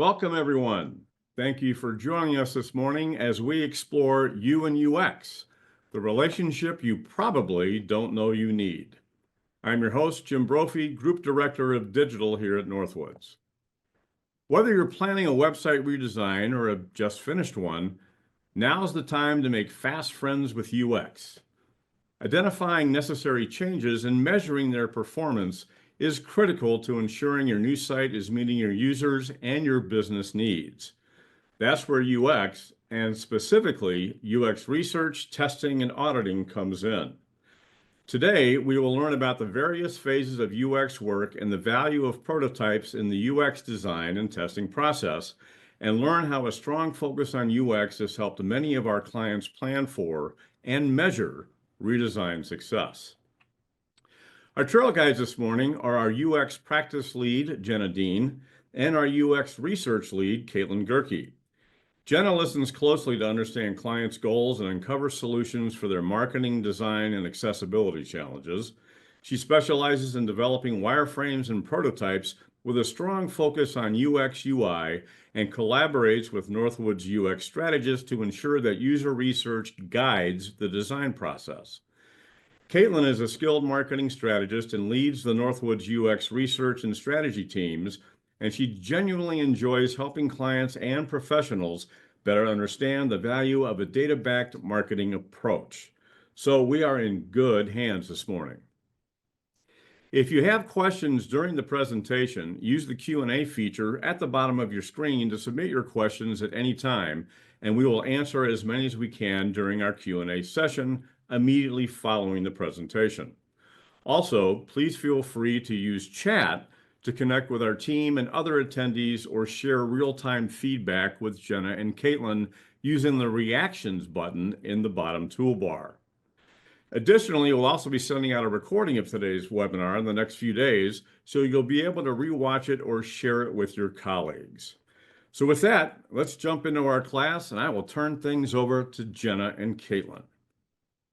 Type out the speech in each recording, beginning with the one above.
Welcome, everyone. Thank you for joining us this morning as we explore U and UX, the relationship you probably don't know you need. I'm your host, Jim Brophy, Group Director of Digital here at Northwoods. Whether you're planning a website redesign or have just finished one, now's the time to make fast friends with UX. Identifying necessary changes and measuring their performance is critical to ensuring your new site is meeting your users and your business needs. That's where UX, and specifically UX research, testing, and auditing comes in. Today, we will learn about the various phases of UX work and the value of prototypes in the UX design and testing process, and learn how a strong focus on UX has helped many of our clients plan for and measure redesign success. Our trail guides this morning are our UX practice lead, Jenna Dean, and our UX research lead, Caitlin Gerke. Jenna listens closely to understand clients' goals and uncover solutions for their marketing, design, and accessibility challenges. She specializes in developing wireframes and prototypes with a strong focus on UX UI and collaborates with Northwoods UX strategists to ensure that user research guides the design process. Caitlin is a skilled marketing strategist and leads the Northwoods UX research and strategy teams, and she genuinely enjoys helping clients and professionals better understand the value of a data-backed marketing approach. So we are in good hands this morning. If you have questions during the presentation, use the Q&A feature at the bottom of your screen to submit your questions at any time, and we will answer as many as we can during our Q&A session immediately following the presentation. Also, please feel free to use chat to connect with our team and other attendees or share real-time feedback with Jenna and Caitlin using the reactions button in the bottom toolbar. Additionally, we'll also be sending out a recording of today's webinar in the next few days, so you'll be able to rewatch it or share it with your colleagues. So with that, let's jump into our class, and I will turn things over to Jenna and Caitlin.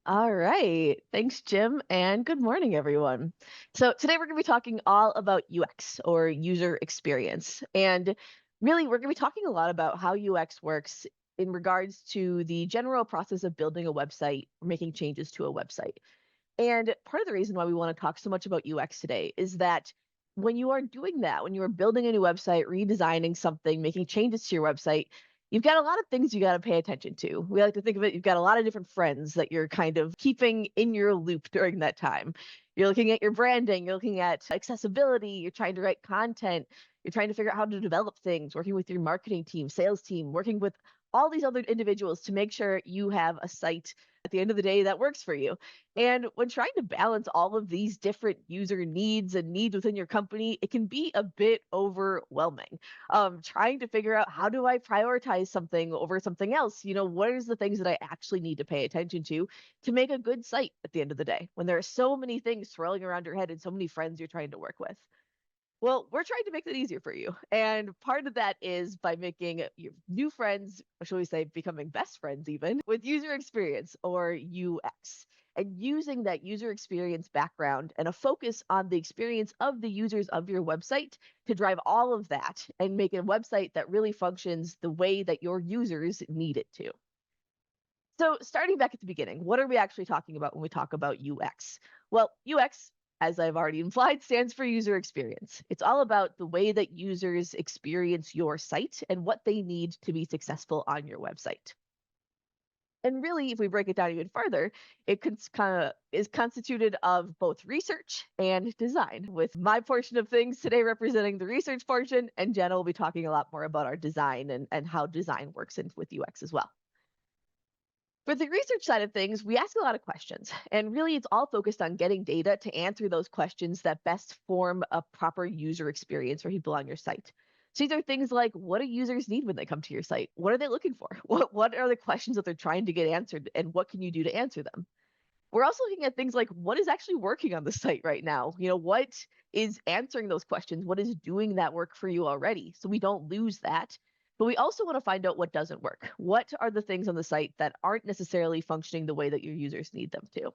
All right. Thanks, Jim, and good morning, everyone. So today we're going to be talking all about UX or user experience. And really, we're going to be talking a lot about how UX works in regards to the general process of building a website or making changes to a website. And part of the reason why we want to talk so much about UX today is that when you are doing that, when you are building a new website, redesigning something, making changes to your website, you've got a lot of things you got to pay attention to. We like to think of it, you've got a lot of different friends that you're kind of keeping in your loop during that time. You're looking at your branding, you're looking at accessibility, you're trying to write content, you're trying to figure out how to develop things, working with your marketing team, sales team, working with all these other individuals to make sure you have a site at the end of the day that works for you. And when trying to balance all of these different user needs and needs within your company, it can be a bit overwhelming. Trying to figure out, how do I prioritize something over something else? What is the things that I actually need to pay attention to make a good site at the end of the day when there are so many things swirling around your head and so many friends you're trying to work with? Well, we're trying to make that easier for you. And part of that is by making your new friends, or shall we say, becoming best friends even, with user experience or UX. And using that user experience background and a focus on the experience of the users of your website to drive all of that and make a website that really functions the way that your users need it to. So, starting back at the beginning, what are we actually talking about when we talk about UX? Well, UX, as I've already implied, stands for user experience. It's all about the way that users experience your site and what they need to be successful on your website. And really, if we break it down even further, it kind of is constituted of both research and design, with my portion of things today representing the research portion, and Jenna will be talking a lot more about our design and how design works in, with UX as well. For the research side of things, we ask a lot of questions, and really it's all focused on getting data to answer those questions that best form a proper user experience for people on your site. So these are things like, what do users need when they come to your site? What are they looking for? What are the questions that they're trying to get answered, and what can you do to answer them? We're also looking at things like, what is actually working on the site right now? What is answering those questions? What is doing that work for you already? So we don't lose that. But we also want to find out what doesn't work. What are the things on the site that aren't necessarily functioning the way that your users need them to?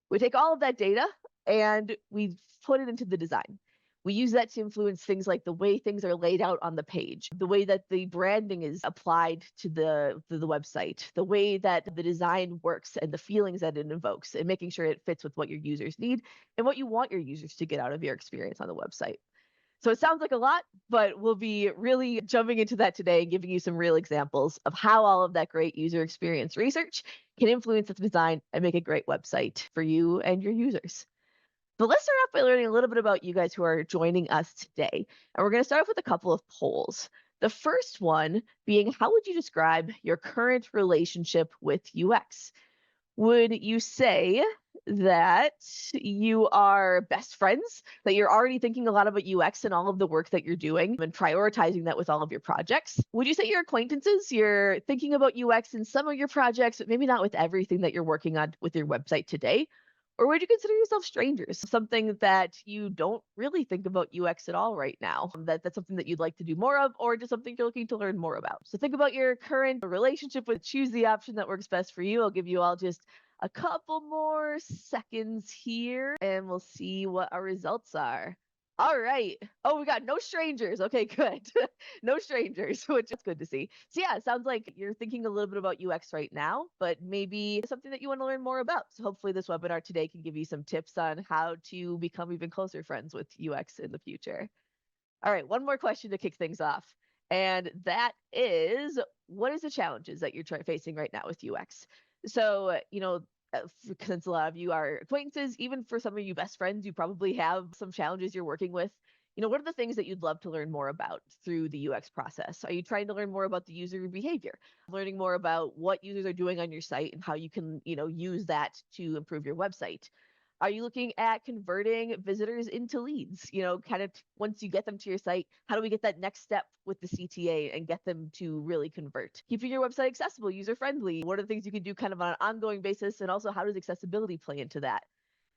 We take all of that data and we put it into the design. We use that to influence things like the way things are laid out on the page, the way that the branding is applied to the website, the way that the design works and the feelings that it invokes, and making sure it fits with what your users need and what you want your users to get out of your experience on the website. So it sounds like a lot, but we'll be really jumping into that today and giving you some real examples of how all of that great user experience research can influence the design and make a great website for you and your users. But let's start off by learning a little bit about you guys who are joining us today. And we're going to start off with a couple of polls. The first one being, how would you describe your current relationship with UX? Would you say that you are best friends, that you're already thinking a lot about UX and all of the work that you're doing and prioritizing that with all of your projects? Would you say you're acquaintances? You're thinking about UX in some of your projects, but maybe not with everything that you're working on with your website today? Or would you consider yourself strangers? Something that you don't really think about UX at all right now. That's something that you'd like to do more of, or just something you're looking to learn more about. So think about your current relationship with choose the option that works best for you. I'll give you all just a couple more seconds here and we'll see what our results are. All right. Oh, we got no strangers. Okay, good. No strangers, which is good to see. So yeah, it sounds like you're thinking a little bit about UX right now, but maybe something that you want to learn more about. So hopefully this webinar today can give you some tips on how to become even closer friends with UX in the future. All right, one more question to kick things off. And that is, what is the challenges that you're facing right now with UX? So, since a lot of you are acquaintances, even for some of you best friends, you probably have some challenges you're working with. What are the things that you'd love to learn more about through the UX process? Are you trying to learn more about the user behavior, learning more about what users are doing on your site and how you can, use that to improve your website? Are you looking at converting visitors into leads? Kind of once you get them to your site, how do we get that next step with the CTA and get them to really convert? Keeping your website accessible, user friendly. What are the things you can do kind of on an ongoing basis? And also, how does accessibility play into that?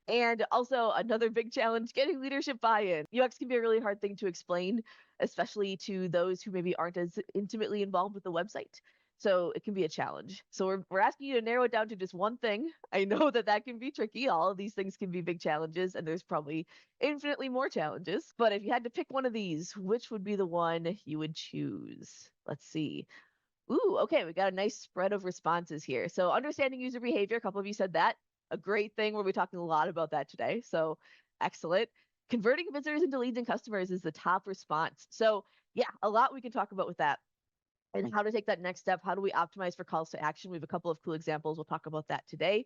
And also, another big challenge, getting leadership buy-in. UX can be a really hard thing to explain, especially to those who maybe aren't as intimately involved with the website. So it can be a challenge. So we're asking you to narrow it down to just one thing. I know that that can be tricky. All of these things can be big challenges, and there's probably infinitely more challenges. But if you had to pick one of these, which would be the one you would choose? Let's see. Ooh, okay, we got a nice spread of responses here. So understanding user behavior, a couple of you said that. A great thing. We'll be talking a lot about that today. So excellent. Converting visitors into leads and customers is the top response. So yeah, a lot we can talk about with that and how to take that next step. How do we optimize for calls to action? We have a couple of cool examples. We'll talk about that today.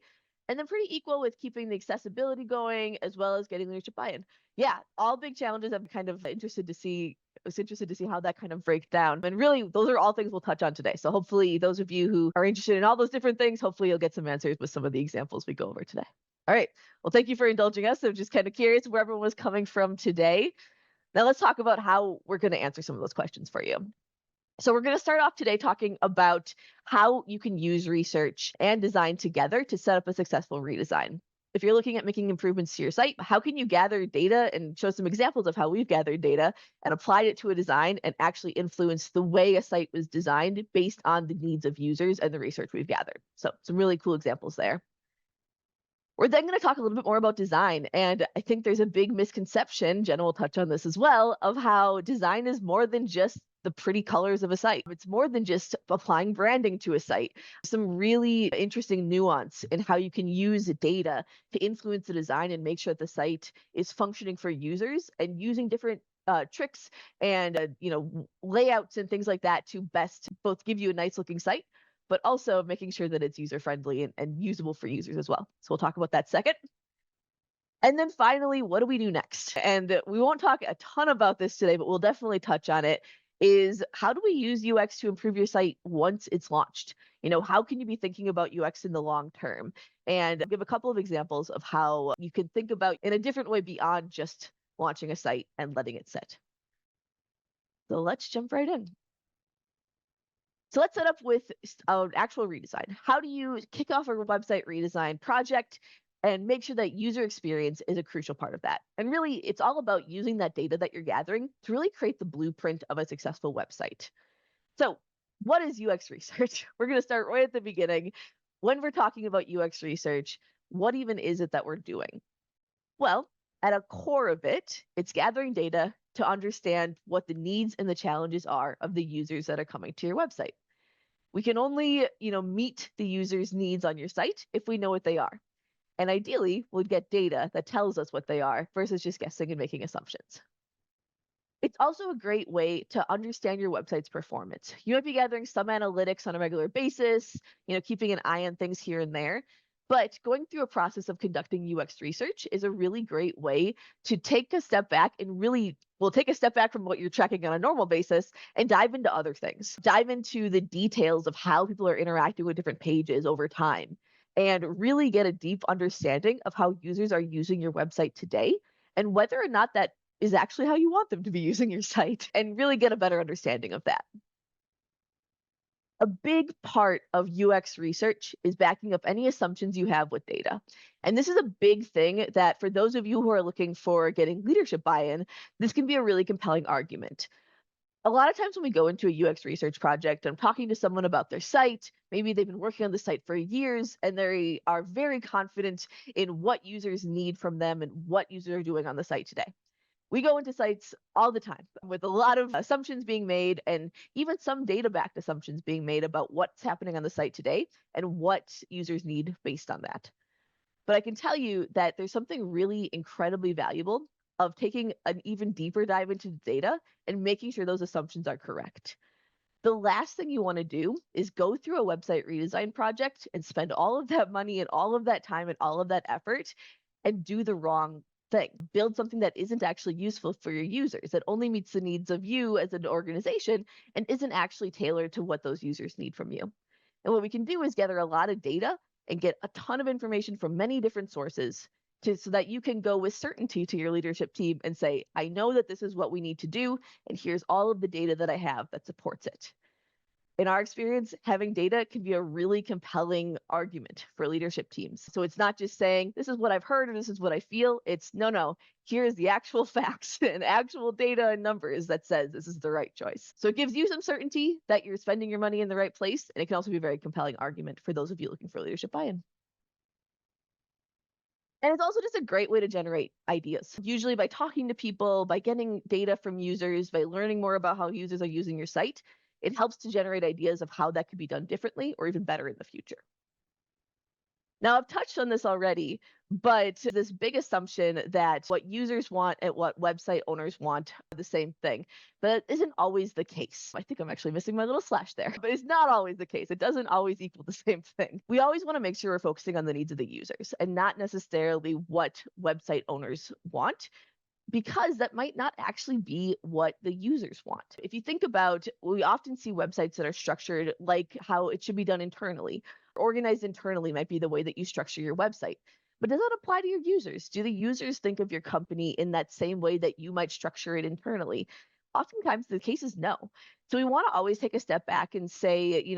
And then pretty equal with keeping the accessibility going as well as getting leadership buy-in. Yeah, all big challenges. I'm kind of interested to see. I was interested to see how that kind of breaks down. And really, those are all things we'll touch on today. So hopefully those of you who are interested in all those different things, hopefully you'll get some answers with some of the examples we go over today. All right. Well, thank you for indulging us. I'm just kind of curious where everyone was coming from today. Now let's talk about how we're going to answer some of those questions for you. So we're going to start off today talking about how you can use research and design together to set up a successful redesign. If you're looking at making improvements to your site, how can you gather data and show some examples of how we've gathered data and applied it to a design and actually influence the way a site was designed based on the needs of users and the research we've gathered? So some really cool examples there. We're then going to talk a little bit more about design. And I think there's a big misconception, Jenna will touch on this as well, of how design is more than just the pretty colors of a site. It's more than just applying branding to a site. Some really interesting nuance in how you can use data to influence the design and make sure that the site is functioning for users and using different tricks and layouts and things like that to best both give you a nice looking site, but also making sure that it's user friendly and usable for users as well. So we'll talk about that second. And then finally, what do we do next? And we won't talk a ton about this today, but we'll definitely touch on it. Is how do we use UX to improve your site once it's launched? How can you be thinking about UX in the long term? And I'll give a couple of examples of how you can think about in a different way beyond just launching a site and letting it sit. So let's jump right in. So let's set up with an actual redesign. How do you kick off a website redesign project and make sure that user experience is a crucial part of that? And really, it's all about using that data that you're gathering to really create the blueprint of a successful website. So what is UX research? We're going to start right at the beginning. When we're talking about UX research, what even is it that we're doing? Well, At a core of it, it's gathering data to understand what the needs and the challenges are of the users that are coming to your website. We can only, meet the user's needs on your site if we know what they are. And ideally, we'll get data that tells us what they are versus just guessing and making assumptions. It's also a great way to understand your website's performance. You might be gathering some analytics on a regular basis, keeping an eye on things here and there. But going through a process of conducting UX research is a really great way to take a step back and really, well, take a step back from what you're tracking on a normal basis and dive into other things. Dive into the details of how people are interacting with different pages over time and really get a deep understanding of how users are using your website today and whether or not that is actually how you want them to be using your site and really get a better understanding of that. A big part of UX research is backing up any assumptions you have with data. And this is a big thing that for those of you who are looking for getting leadership buy-in, this can be a really compelling argument. A lot of times when we go into a UX research project, I'm talking to someone about their site. Maybe they've been working on the site for years and they are very confident in what users need from them and what users are doing on the site today. We go into sites all the time with a lot of assumptions being made and even some data backed assumptions being made about what's happening on the site today and what users need based on that. But I can tell you that there's something really incredibly valuable of taking an even deeper dive into the data and making sure those assumptions are correct. The last thing you want to do is go through a website redesign project and spend all of that money and all of that time and all of that effort and do the wrong thing. Build something that isn't actually useful for your users, that only meets the needs of you as an organization and isn't actually tailored to what those users need from you. And what we can do is gather a lot of data and get a ton of information from many different sources so that you can go with certainty to your leadership team and say, I know that this is what we need to do, and here's all of the data that I have that supports it. In our experience, having data can be a really compelling argument for leadership teams. So it's not just saying, this is what I've heard or this is what I feel. It's no, here's the actual facts and actual data and numbers that says this is the right choice. So it gives you some certainty that you're spending your money in the right place. And it can also be a very compelling argument for those of you looking for leadership buy-in. And it's also just a great way to generate ideas, usually by talking to people, by getting data from users, by learning more about how users are using your site. It helps to generate ideas of how that could be done differently or even better in the future. Now, I've touched on this already, but this big assumption that what users want and what website owners want are the same thing, but that isn't always the case. I think I'm actually missing my little slash there, but it's not always the case. It doesn't always equal the same thing. We always want to make sure we're focusing on the needs of the users and not necessarily what website owners want, because that might not actually be what the users want. If you think about, we often see websites that are structured like how it should be done internally. Organized internally might be the way that you structure your website. But does that apply to your users? Do the users think of your company in that same way that you might structure it internally? Oftentimes the case is no. So we want to always take a step back and say,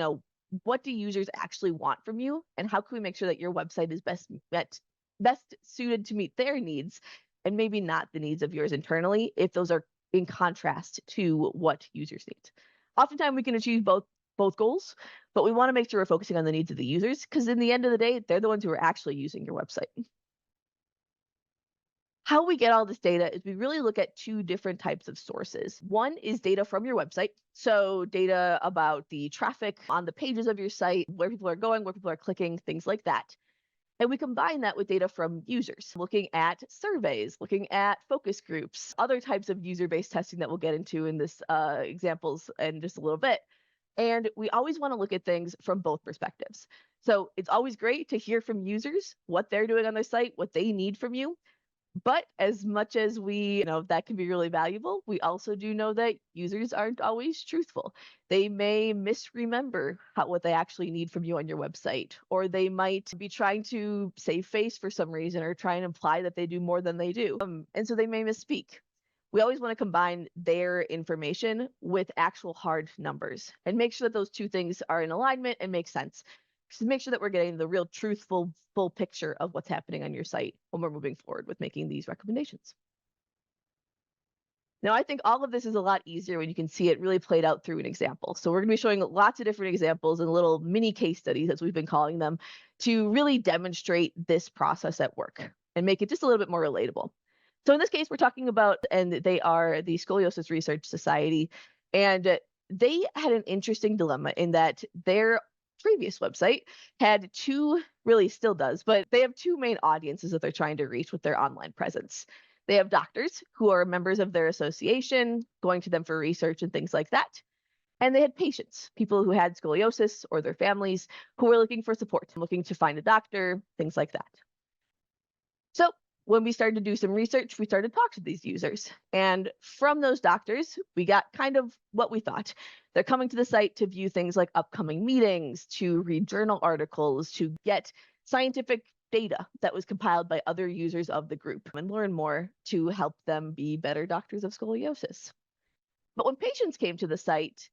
what do users actually want from you? And how can we make sure that your website is best suited to meet their needs and maybe not the needs of yours internally if those are in contrast to what users need. Oftentimes we can achieve both goals, but we want to make sure we're focusing on the needs of the users because in the end of the day, they're the ones who are actually using your website. How we get all this data is we really look at two different types of sources. One is data from your website. So data about the traffic on the pages of your site, where people are going, where people are clicking, things like that. And we combine that with data from users, looking at surveys, looking at focus groups, other types of user-based testing that we'll get into in this examples in just a little bit. And we always want to look at things from both perspectives. So it's always great to hear from users what they're doing on their site, what they need from you. But as much as we know that can be really valuable, we also do know that users aren't always truthful. They may misremember what they actually need from you on your website, or they might be trying to save face for some reason or try and imply that they do more than they do. And so they may misspeak. We always want to combine their information with actual hard numbers and make sure that those two things are in alignment and make sense. To make sure that we're getting the real truthful full picture of what's happening on your site when we're moving forward with making these recommendations. Now, I think all of this is a lot easier when you can see it really played out through an example. So we're going to be showing lots of different examples and little mini case studies, as we've been calling them, to really demonstrate this process at work and make it just a little bit more relatable. So in this case, we're talking about, and they are the Scoliosis Research Society, and they had an interesting dilemma in that their previous website had two, really still does, but they have two main audiences that they're trying to reach with their online presence. They have doctors who are members of their association, going to them for research and things like that. And they had patients, people who had scoliosis or their families who were looking for support, looking to find a doctor, things like that. So when we started to do some research, we started to talk to these users. And from those doctors, we got kind of what we thought. They're coming to the site to view things like upcoming meetings, to read journal articles, to get scientific data that was compiled by other users of the group and learn more to help them be better doctors of scoliosis. But when patients came to the site,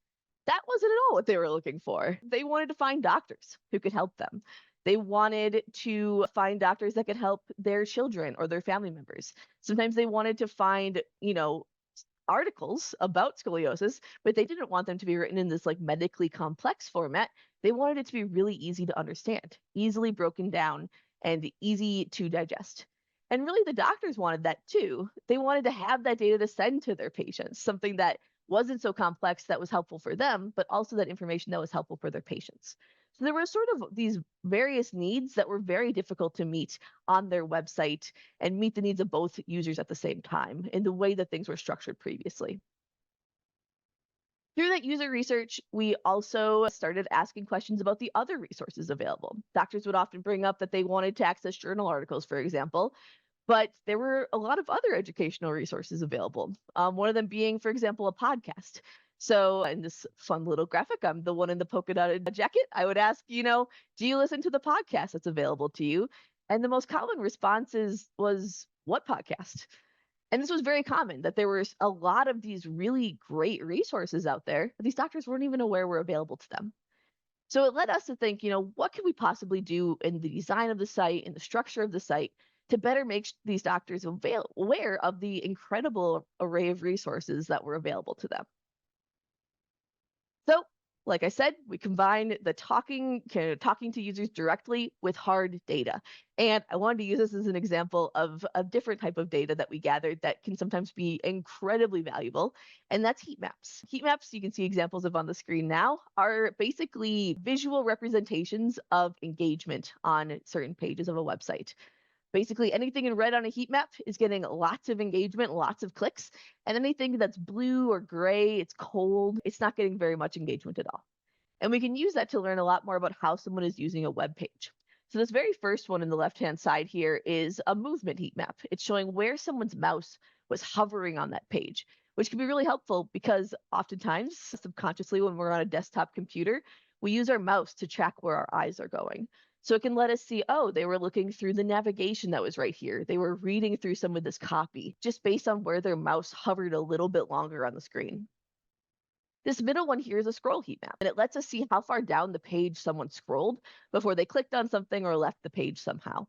that wasn't at all what they were looking for. They wanted to find doctors who could help them. They wanted to find doctors that could help their children or their family members. Sometimes they wanted to find, articles about scoliosis, but they didn't want them to be written in this like medically complex format. They wanted it to be really easy to understand, easily broken down, and easy to digest. And really, the doctors wanted that too. They wanted to have that data to send to their patients, something that wasn't so complex that was helpful for them, but also that information that was helpful for their patients. So there were sort of these various needs that were very difficult to meet on their website and meet the needs of both users at the same time in the way that things were structured previously. Through that user research, we also started asking questions about the other resources available. Doctors would often bring up that they wanted to access journal articles, for example, but there were a lot of other educational resources available. One of them being, for example, a podcast. So, in this fun little graphic, I'm the one in the polka dotted jacket. I would ask, do you listen to the podcast that's available to you? And the most common responses was, what podcast? And this was very common that there were a lot of these really great resources out there that these doctors weren't even aware were available to them. So it led us to think, what can we possibly do in the design of the site, in the structure of the site, to better make these doctors aware of the incredible array of resources that were available to them. So, like I said, we combine the talking to users directly with hard data. And I wanted to use this as an example of a different type of data that we gathered that can sometimes be incredibly valuable, and that's heat maps. Heat maps, you can see examples of on the screen now, are basically visual representations of engagement on certain pages of a website. Basically, anything in red on a heat map is getting lots of engagement, lots of clicks. And anything that's blue or gray, it's cold, it's not getting very much engagement at all. And we can use that to learn a lot more about how someone is using a web page. So this very first one in the left-hand side here is a movement heat map. It's showing where someone's mouse was hovering on that page, which can be really helpful because oftentimes, subconsciously, when we're on a desktop computer, we use our mouse to track where our eyes are going. So it can let us see, oh, they were looking through the navigation that was right here. They were reading through some of this copy just based on where their mouse hovered a little bit longer on the screen. This middle one here is a scroll heat map, and it lets us see how far down the page someone scrolled before they clicked on something or left the page somehow.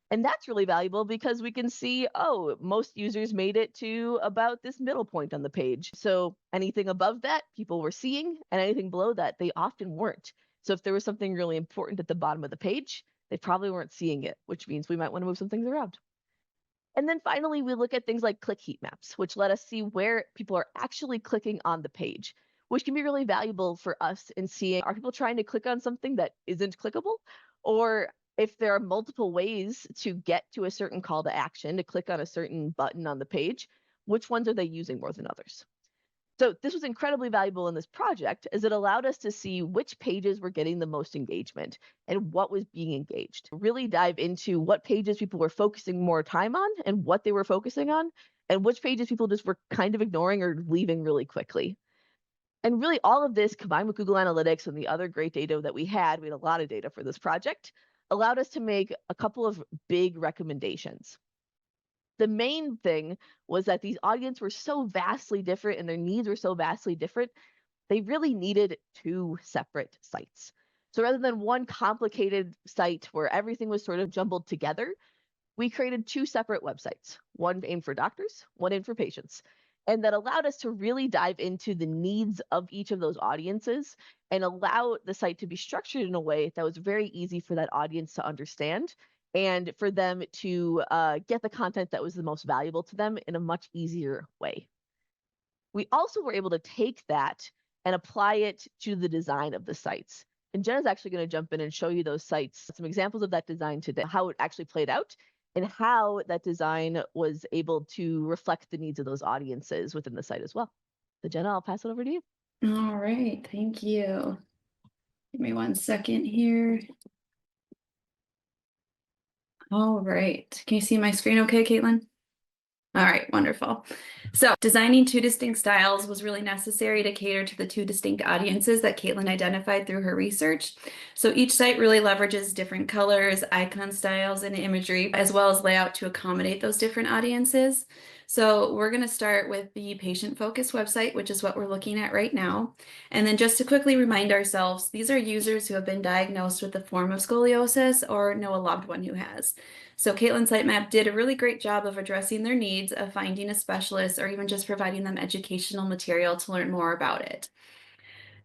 And that's really valuable because we can see, oh, most users made it to about this middle point on the page. So anything above that, people were seeing, and anything below that, they often weren't. So if there was something really important at the bottom of the page, they probably weren't seeing it, which means we might want to move some things around. And then finally, we look at things like click heat maps, which let us see where people are actually clicking on the page, which can be really valuable for us in seeing, are people trying to click on something that isn't clickable? Or if there are multiple ways to get to a certain call to action, to click on a certain button on the page, which ones are they using more than others? So this was incredibly valuable in this project as it allowed us to see which pages were getting the most engagement and what was being engaged. Really dive into what pages people were focusing more time on and what they were focusing on, and which pages people just were kind of ignoring or leaving really quickly. And really all of this combined with Google Analytics and the other great data that we had a lot of data for this project, allowed us to make a couple of big recommendations. The main thing was that these audiences were so vastly different and their needs were so vastly different, they really needed two separate sites. So rather than one complicated site where everything was sort of jumbled together, we created two separate websites, one aimed for doctors, one aimed for patients. And that allowed us to really dive into the needs of each of those audiences and allow the site to be structured in a way that was very easy for that audience to understand and for them to get the content that was the most valuable to them in a much easier way. We also were able to take that and apply it to the design of the sites. And Jenna's actually going to jump in and show you those sites, some examples of that design today, how it actually played out, and how that design was able to reflect the needs of those audiences within the site as well. So Jenna, I'll pass it over to you. All right, thank you. Give me 1 second here. All right, can you see my screen okay, Caitlin? All right, wonderful. So designing 2 distinct styles was really necessary to cater to the 2 distinct audiences that Caitlin identified through her research. So each site really leverages different colors, icon styles, and imagery, as well as layout to accommodate those different audiences. So we're going to start with the patient-focused website, which is what we're looking at right now. And then just to quickly remind ourselves, these are users who have been diagnosed with a form of scoliosis or know a loved one who has. So Caitlin's Heatmap did a really great job of addressing their needs, of finding a specialist, or even just providing them educational material to learn more about it.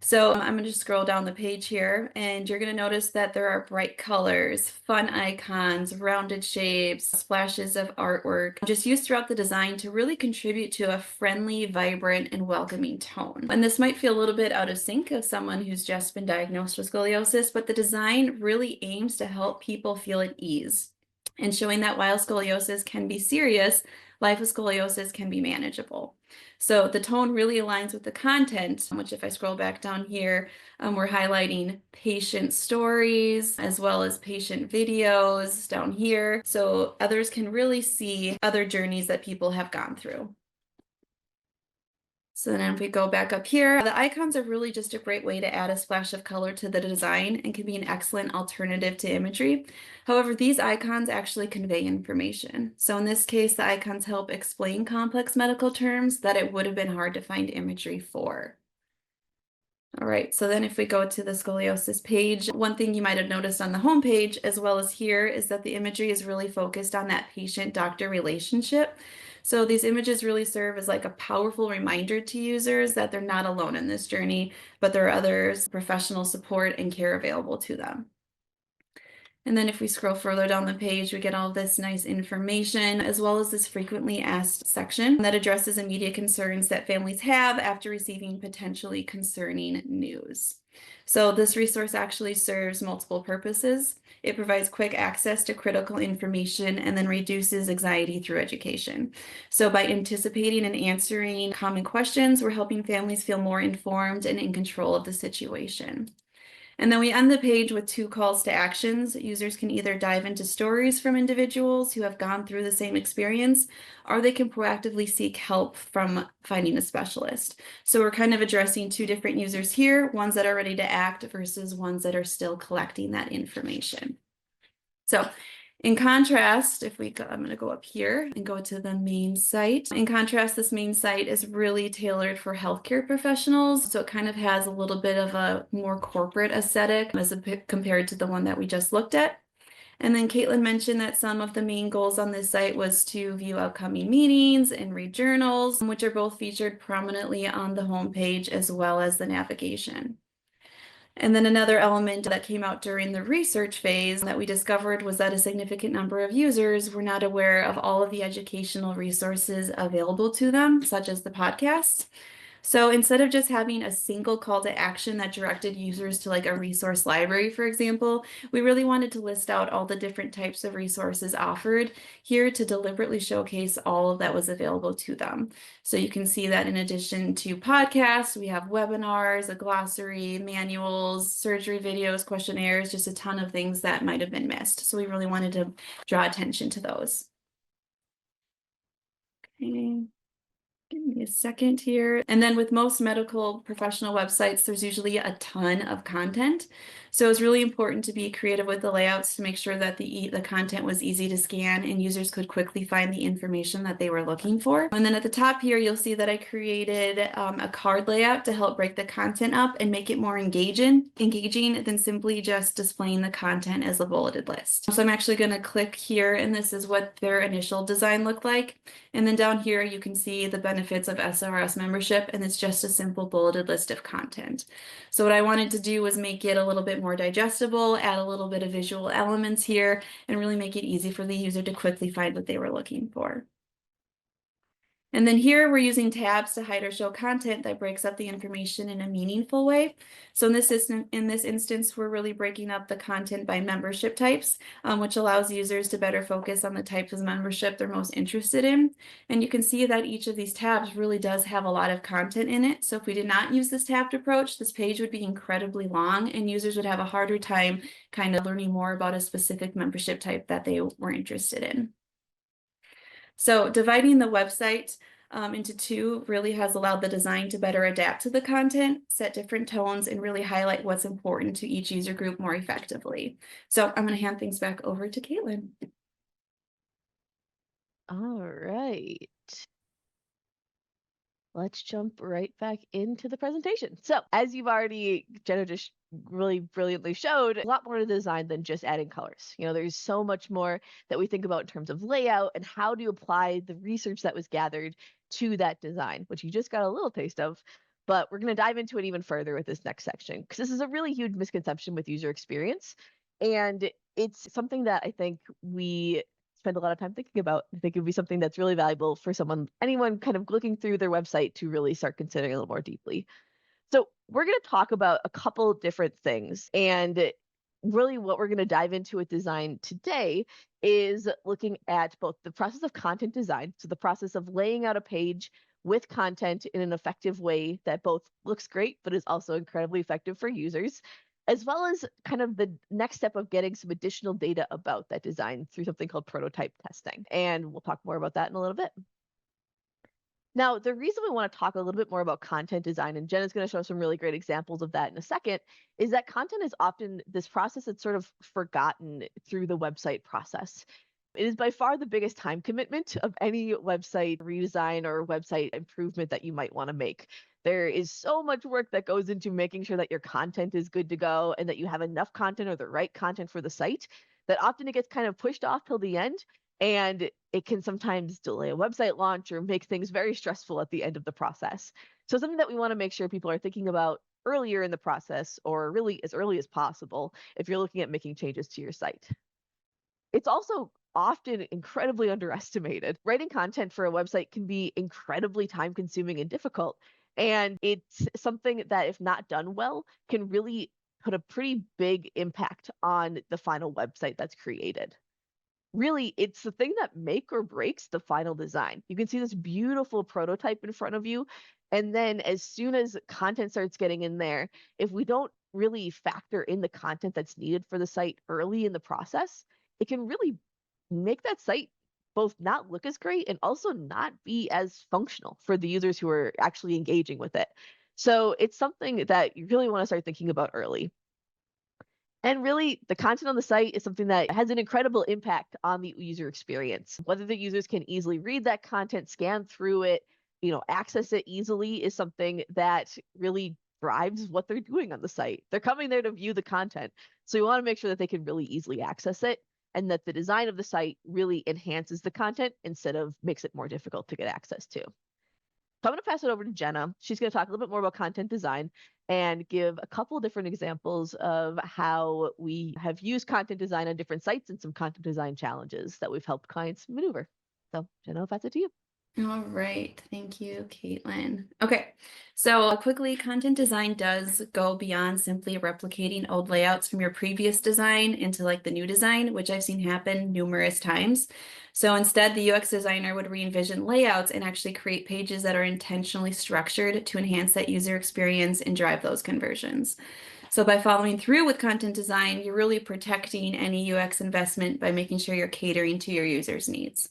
So I'm going to scroll down the page here, and you're going to notice that there are bright colors, fun icons, rounded shapes, splashes of artwork, just used throughout the design to really contribute to a friendly, vibrant, and welcoming tone. And this might feel a little bit out of sync of someone who's just been diagnosed with scoliosis, but the design really aims to help people feel at ease, and showing that while scoliosis can be serious, life with scoliosis can be manageable. So the tone really aligns with the content, which if I scroll back down here, we're highlighting patient stories as well as patient videos down here. So others can really see other journeys that people have gone through. So then if we go back up here, the icons are really just a great way to add a splash of color to the design and can be an excellent alternative to imagery. However, these icons actually convey information. So in this case, the icons help explain complex medical terms that it would have been hard to find imagery for. All right, so then if we go to the scoliosis page, one thing you might have noticed on the home page as well as here is that the imagery is really focused on that patient-doctor relationship. So these images really serve as like a powerful reminder to users that they're not alone in this journey, but there are others, professional support and care available to them. And then if we scroll further down the page, we get all this nice information, as well as this frequently asked section that addresses immediate concerns that families have after receiving potentially concerning news. So this resource actually serves multiple purposes. It provides quick access to critical information and then reduces anxiety through education. So by anticipating and answering common questions, we're helping families feel more informed and in control of the situation. And then we end the page with 2 calls to actions. Users can either dive into stories from individuals who have gone through the same experience, or they can proactively seek help from finding a specialist. So we're kind of addressing 2 different users here, ones that are ready to act versus ones that are still collecting that information. So in contrast, if we go, I'm going to go up here and go to the main site. In contrast, this main site is really tailored for healthcare professionals. So it kind of has a little bit of a more corporate aesthetic as compared to the one that we just looked at. And then Caitlin mentioned that some of the main goals on this site was to view upcoming meetings and read journals, which are both featured prominently on the homepage as well as the navigation. And then another element that came out during the research phase that we discovered was that a significant number of users were not aware of all of the educational resources available to them, such as the podcast. So instead of just having a single call to action that directed users to like a resource library, for example, we really wanted to list out all the different types of resources offered here to deliberately showcase all of that was available to them. So you can see that in addition to podcasts, we have webinars, a glossary, manuals, surgery videos, questionnaires, just a ton of things that might have been missed. So we really wanted to draw attention to those. Okay. Give me a second here. And then with most medical professional websites, there's usually a ton of content. So it's really important to be creative with the layouts to make sure that the content was easy to scan and users could quickly find the information that they were looking for. And then at the top here, you'll see that I created a card layout to help break the content up and make it more engaging than simply just displaying the content as a bulleted list. So I'm actually going to click here, and this is what their initial design looked like. And then down here, you can see the benefits benefits of SRS membership, and it's just a simple bulleted list of content. So what I wanted to do was make it a little bit more digestible, add a little bit of visual elements here, and really make it easy for the user to quickly find what they were looking for. And then here we're using tabs to hide or show content that breaks up the information in a meaningful way. So in this instance, we're really breaking up the content by membership types, which allows users to better focus on the types of membership they're most interested in. And you can see that each of these tabs really does have a lot of content in it. So if we did not use this tabbed approach, this page would be incredibly long and users would have a harder time kind of learning more about a specific membership type that they were interested in. So dividing the website into two really has allowed the design to better adapt to the content, set different tones, and really highlight what's important to each user group more effectively. So I'm going to hand things back over to Caitlin. All right. Let's jump right back into the presentation. So as you've already, Jenna just really brilliantly showed, a lot more to design than just adding colors. You know, there's so much more that we think about in terms of layout and how to apply the research that was gathered to that design, which you just got a little taste of. But we're going to dive into it even further with this next section, because this is a really huge misconception with user experience. And it's something that I think we spend a lot of time thinking about. I think it would be something that's really valuable for anyone kind of looking through their website to really start considering a little more deeply. So we're going to talk about a couple different things. And really what we're going to dive into with design today is looking at both the process of content design, so the process of laying out a page with content in an effective way that both looks great, but is also incredibly effective for users, as well as kind of the next step of getting some additional data about that design through something called prototype testing. And we'll talk more about that in a little bit. Now, the reason we want to talk a little bit more about content design, and Jenna's going to show some really great examples of that in a second, is that content is often this process that's sort of forgotten through the website process. It is by far the biggest time commitment of any website redesign or website improvement that you might want to make. There is so much work that goes into making sure that your content is good to go and that you have enough content or the right content for the site that often it gets kind of pushed off till the end. And it can sometimes delay a website launch or make things very stressful at the end of the process. So something that we want to make sure people are thinking about earlier in the process, or really as early as possible, if you're looking at making changes to your site. It's also often incredibly underestimated. Writing content for a website can be incredibly time consuming and difficult. And it's something that, if not done well, can really put a pretty big impact on the final website that's created. Really, it's the thing that make or breaks the final design. You can see this beautiful prototype in front of you. And then as soon as content starts getting in there, if we don't really factor in the content that's needed for the site early in the process, it can really make that site both not look as great and also not be as functional for the users who are actually engaging with it. So it's something that you really want to start thinking about early. And really, the content on the site is something that has an incredible impact on the user experience. Whether the users can easily read that content, scan through it, access it easily is something that really drives what they're doing on the site. They're coming there to view the content. So you want to make sure that they can really easily access it and that the design of the site really enhances the content instead of makes it more difficult to get access to. So I'm going to pass it over to Jenna. She's going to talk a little bit more about content design and give a couple of different examples of how we have used content design on different sites and some content design challenges that we've helped clients maneuver. So Jenna, I'll pass it to you. All right, thank you, Caitlin. Okay, so quickly, content design does go beyond simply replicating old layouts from your previous design into like the new design, which I've seen happen numerous times. So instead, the UX designer would re-envision layouts and actually create pages that are intentionally structured to enhance that user experience and drive those conversions. So by following through with content design, you're really protecting any UX investment by making sure you're catering to your users' needs.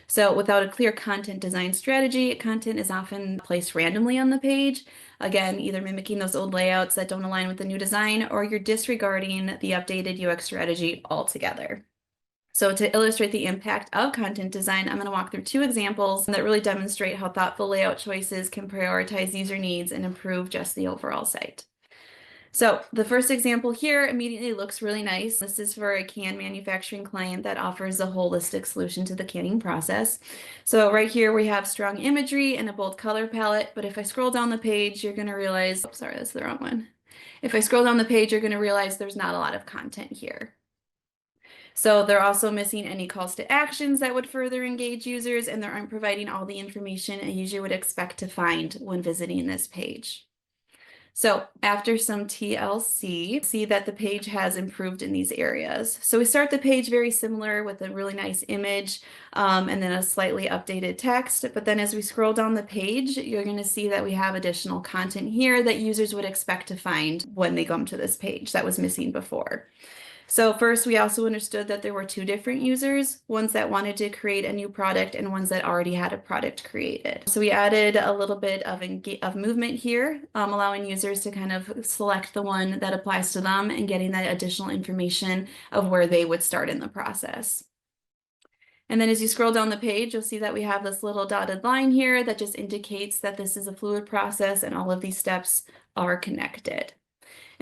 So without a clear content design strategy, content is often placed randomly on the page. Again, either mimicking those old layouts that don't align with the new design, or you're disregarding the updated UX strategy altogether. So to illustrate the impact of content design, I'm going to walk through two examples that really demonstrate how thoughtful layout choices can prioritize user needs and improve just the overall site. So the first example here immediately looks really nice. This is for a can manufacturing client that offers a holistic solution to the canning process. So right here we have strong imagery and a bold color palette, but if I scroll down the page, you're going to realize, oh, sorry, that's the wrong one. If I scroll down the page, you're going to realize there's not a lot of content here. So they're also missing any calls to actions that would further engage users, and they aren't providing all the information a user would expect to find when visiting this page. So after some TLC, see that the page has improved in these areas. So we start the page very similar with a really nice image and then a slightly updated text. But then as we scroll down the page, you're going to see that we have additional content here that users would expect to find when they come to this page that was missing before. So first, we also understood that there were two different users, ones that wanted to create a new product and ones that already had a product created. So we added a little bit of movement here, allowing users to kind of select the one that applies to them and getting that additional information of where they would start in the process. And then as you scroll down the page, you'll see that we have this little dotted line here that just indicates that this is a fluid process and all of these steps are connected.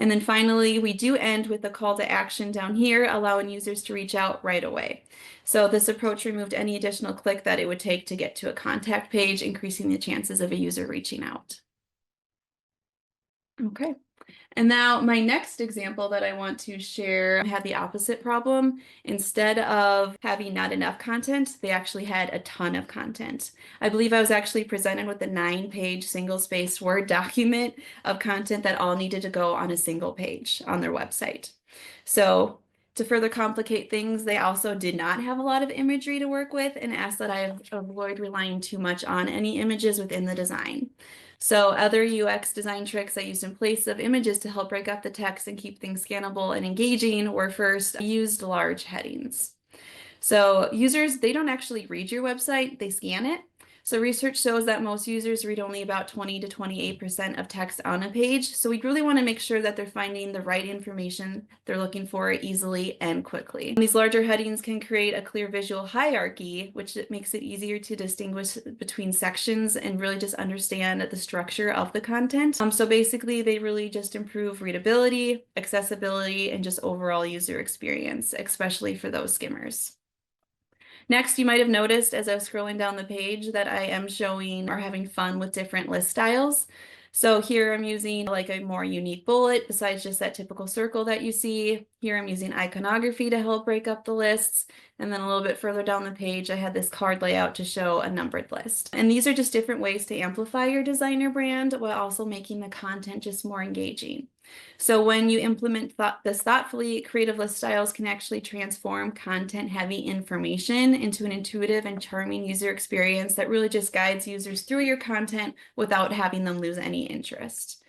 And then finally, we do end with a call to action down here, allowing users to reach out right away. So this approach removed any additional click that it would take to get to a contact page, increasing the chances of a user reaching out. Okay. And now my next example that I want to share had the opposite problem. Instead of having not enough content, they actually had a ton of content. I believe I was actually presented with a 9-page single-spaced Word document of content that all needed to go on a single page on their website. So to further complicate things, they also did not have a lot of imagery to work with and asked that I avoid relying too much on any images within the design. So other UX design tricks I used in place of images to help break up the text and keep things scannable and engaging were first, I used large headings. So users, they don't actually read your website, they scan it. So research shows that most users read only about 20 to 28% of text on a page. So we really want to make sure that they're finding the right information they're looking for easily and quickly. And these larger headings can create a clear visual hierarchy, which makes it easier to distinguish between sections and really just understand the structure of the content. So basically, they really just improve readability, accessibility, and just overall user experience, especially for those skimmers. Next, you might have noticed as I was scrolling down the page that I am showing or having fun with different list styles. So here I'm using like a more unique bullet besides just that typical circle that you see. Here I'm using iconography to help break up the lists. And then a little bit further down the page, I had this card layout to show a numbered list. And these are just different ways to amplify your designer brand while also making the content just more engaging. So when you implement this thoughtfully, creative list styles can actually transform content-heavy information into an intuitive and charming user experience that really just guides users through your content without having them lose any interest.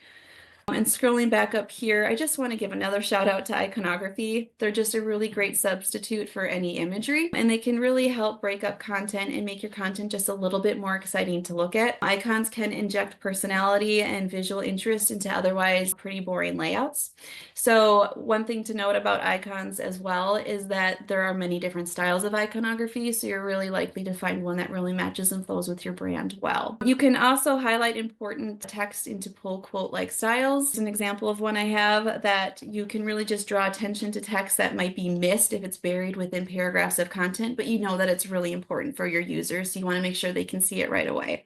And scrolling back up here, I just want to give another shout out to iconography. They're just a really great substitute for any imagery, and they can really help break up content and make your content just a little bit more exciting to look at. Icons can inject personality and visual interest into otherwise pretty boring layouts. So one thing to note about icons as well is that there are many different styles of iconography, so you're really likely to find one that really matches and flows with your brand well. You can also highlight important text into pull quote-like styles. An example of one I have that you can really just draw attention to text that might be missed if it's buried within paragraphs of content, but you know that it's really important for your users, so you want to make sure they can see it right away.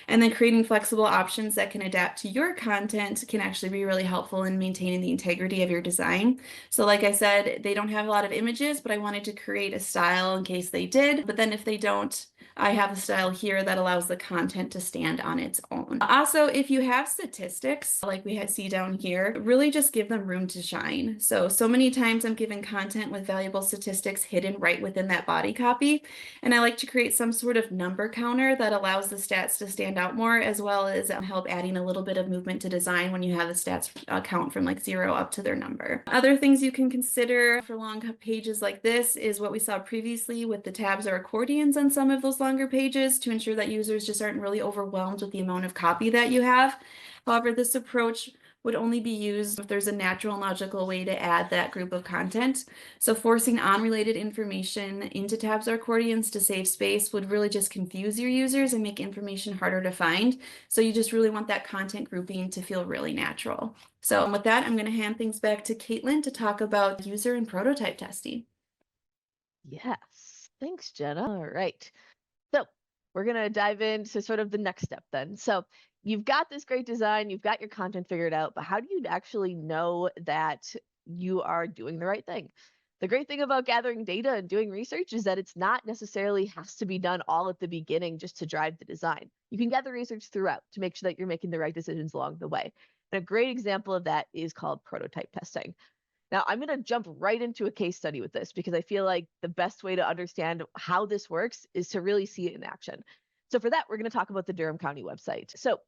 And then creating flexible options that can adapt to your content can actually be really helpful in maintaining the integrity of your design. So like I said, they don't have a lot of images, but I wanted to create a style in case they did. But then if they don't, I have a style here that allows the content to stand on its own. Also, if you have statistics, like we see down here, really just give them room to shine. So many times I'm given content with valuable statistics hidden right within that body copy. And I like to create some sort of number counter that allows the stats to stand out more, as well as help adding a little bit of movement to design when you have the stats count from like 0 up to their number. Other things you can consider for long pages like this is what we saw previously with the tabs or accordions on some of those longer pages to ensure that users just aren't really overwhelmed with the amount of copy that you have. However, this approach would only be used if there's a natural and logical way to add that group of content. So forcing unrelated information into tabs or accordions to save space would really just confuse your users and make information harder to find. So you just really want that content grouping to feel really natural. So with that, I'm going to hand things back to Caitlin to talk about user and prototype testing. Yes. Thanks, Jenna. All right. So we're going to dive into sort of the next step then. So you've got this great design, you've got your content figured out, but how do you actually know that you are doing the right thing? The great thing about gathering data and doing research is that it's not necessarily has to be done all at the beginning just to drive the design. You can gather research throughout to make sure that you're making the right decisions along the way. And a great example of that is called prototype testing. Now, I'm going to jump right into a case study with this because I feel like the best way to understand how this works is to really see it in action. So, for that, we're going to talk about the Durham County website. So,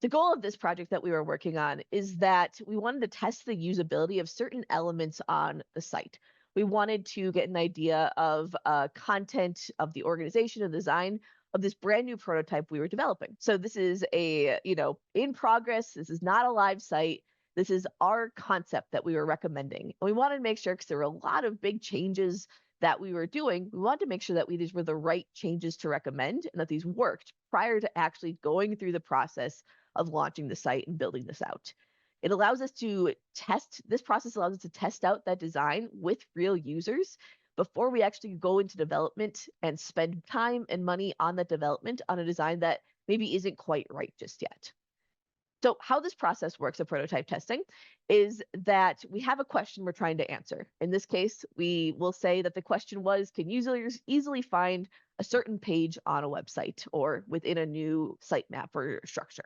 the goal of this project that we were working on is that we wanted to test the usability of certain elements on the site. We wanted to get an idea of content of the organization and design of this brand new prototype we were developing. So this is in progress. This is not a live site. This is our concept that we were recommending. And we wanted to make sure, because there were a lot of big changes that we were doing, we wanted to make sure that these were the right changes to recommend and that these worked prior to actually going through the process of launching the site and building this out. It allows us to this process allows us to test out that design with real users before we actually go into development and spend time and money on that development on a design that maybe isn't quite right just yet. So how this process works of prototype testing is that we have a question we're trying to answer. In this case, we will say that the question was, can users easily find a certain page on a website or within a new sitemap or structure?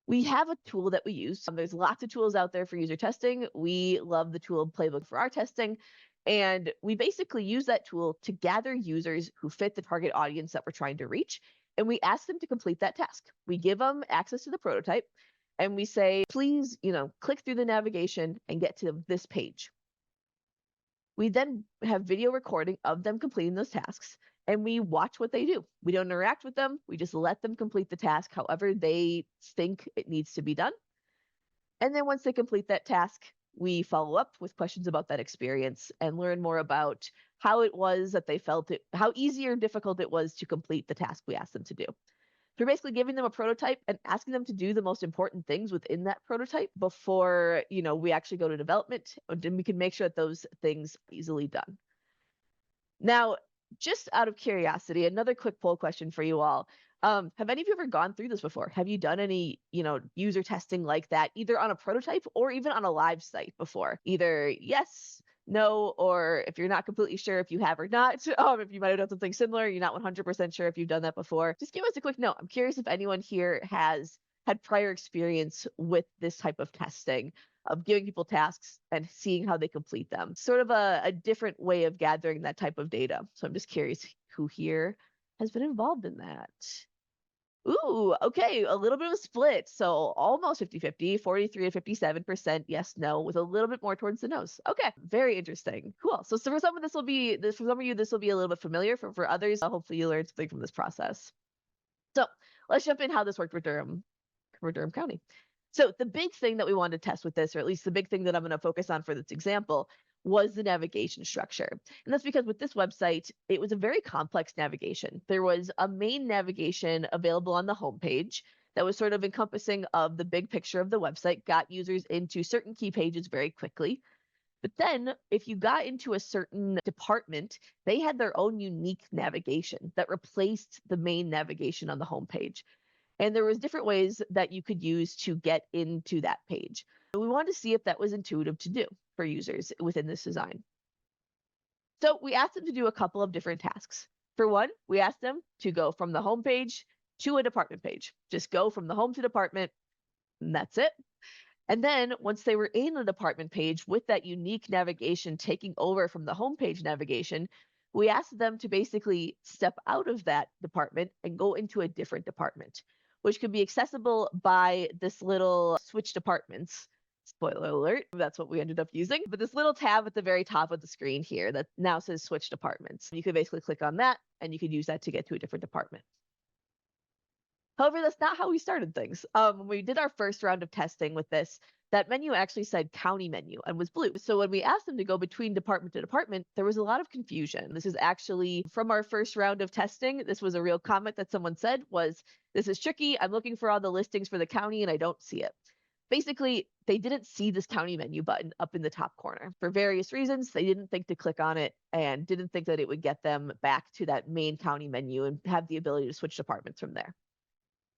We have a tool that we use. There's lots of tools out there for user testing. We love the tool Playbook for our testing. And we basically use that tool to gather users who fit the target audience that we're trying to reach. And we ask them to complete that task. We give them access to the prototype and we say, please, click through the navigation and get to this page. We then have video recording of them completing those tasks and we watch what they do. We don't interact with them. We just let them complete the task however they think it needs to be done. And then once they complete that task, we follow up with questions about that experience and learn more about how it was that they felt it, how easy or difficult it was to complete the task we asked them to do. So we're basically giving them a prototype and asking them to do the most important things within that prototype before, we actually go to development, and we can make sure that those things are easily done. Now, just out of curiosity, another quick poll question for you all. Have any of you ever gone through this before? Have you done any, user testing like that, either on a prototype or even on a live site before? Either yes, no, or if you're not completely sure if you have or not, if you might have done something similar, you're not 100% sure if you've done that before, just give us a quick note. I'm curious if anyone here has had prior experience with this type of testing, of giving people tasks and seeing how they complete them. Sort of a different way of gathering that type of data. So I'm just curious who here has been involved in that. Ooh, okay, a little bit of a split. So almost 50-50, 43 to 57% yes, no, with a little bit more towards the nose. Okay, very interesting. Cool. So for some of this will be for some of you, this will be a little bit familiar. For others, hopefully you learned something from this process. So let's jump in how this worked for Durham County. So the big thing that we wanted to test with this, or at least the big thing that I'm going to focus on for this example, was the navigation structure. And that's because with this website, it was a very complex navigation. There was a main navigation available on the homepage that was sort of encompassing of the big picture of the website, got users into certain key pages very quickly. But then if you got into a certain department, they had their own unique navigation that replaced the main navigation on the homepage. And there was different ways that you could use to get into that page. And we wanted to see if that was intuitive to do for users within this design. So we asked them to do a couple of different tasks. For one, we asked them to go from the home page to a department page. Just go from the home to department, and that's it. And then once they were in the department page with that unique navigation taking over from the homepage navigation, we asked them to basically step out of that department and go into a different department, which could be accessible by this little switch departments. Spoiler alert, that's what we ended up using. But this little tab at the very top of the screen here that now says switch departments. You could basically click on that and you could use that to get to a different department. However, that's not how we started things. When we did our first round of testing with this, that menu actually said county menu and was blue. So when we asked them to go between department to department, there was a lot of confusion. This is actually from our first round of testing. This was a real comment that someone said was, this is tricky. I'm looking for all the listings for the county and I don't see it. Basically, they didn't see this county menu button up in the top corner. For various reasons, they didn't think to click on it and didn't think that it would get them back to that main county menu and have the ability to switch departments from there.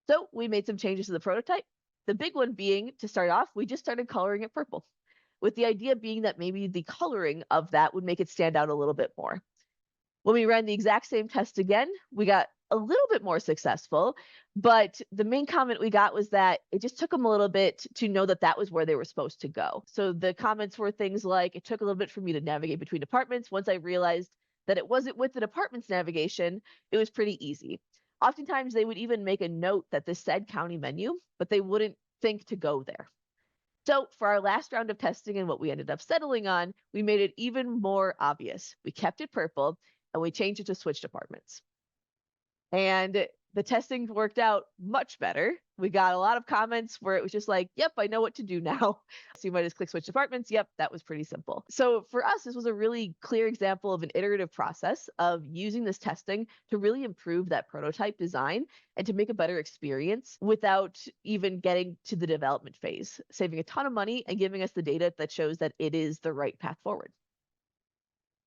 So we made some changes to the prototype. The big one being, to start off, we just started coloring it purple, with the idea being that maybe the coloring of that would make it stand out a little bit more. When we ran the exact same test again, we got a little bit more successful, but the main comment we got was that it just took them a little bit to know that that was where they were supposed to go. So the comments were things like, it took a little bit for me to navigate between departments. Once I realized that it wasn't with the department's navigation, it was pretty easy. Oftentimes, they would even make a note that this said county menu, but they wouldn't think to go there. So for our last round of testing and what we ended up settling on, we made it even more obvious. We kept it purple and we changed it to switch departments. And the testing worked out much better. We got a lot of comments where it was just like, yep, I know what to do now. So you might just click switch departments. Yep, that was pretty simple. So for us, this was a really clear example of an iterative process of using this testing to really improve that prototype design and to make a better experience without even getting to the development phase, saving a ton of money and giving us the data that shows that it is the right path forward.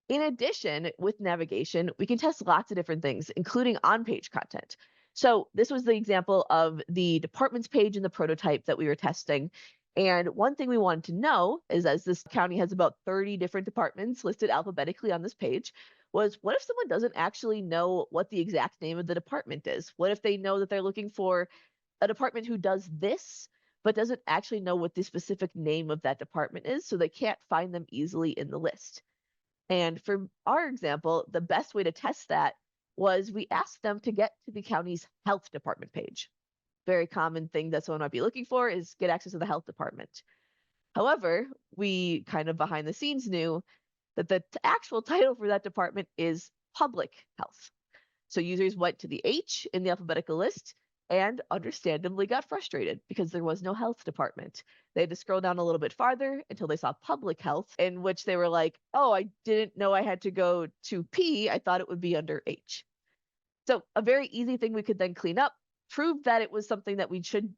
In addition, with navigation, we can test lots of different things, including on-page content. So this was the example of the departments page in the prototype that we were testing. And one thing we wanted to know is, as this county has about 30 different departments listed alphabetically on this page, was what if someone doesn't actually know what the exact name of the department is? What if they know that they're looking for a department who does this, but doesn't actually know what the specific name of that department is, so they can't find them easily in the list? And for our example, the best way to test that was we asked them to get to the county's health department page. Very common thing that someone might be looking for is get access to the health department. However, we kind of behind the scenes knew that the actual title for that department is public health. So users went to the H in the alphabetical list and understandably got frustrated because there was no health department. They had to scroll down a little bit farther until they saw public health, in which they were like, oh, I didn't know I had to go to P. I thought it would be under H. So a very easy thing we could then clean up, prove that it was something that we should,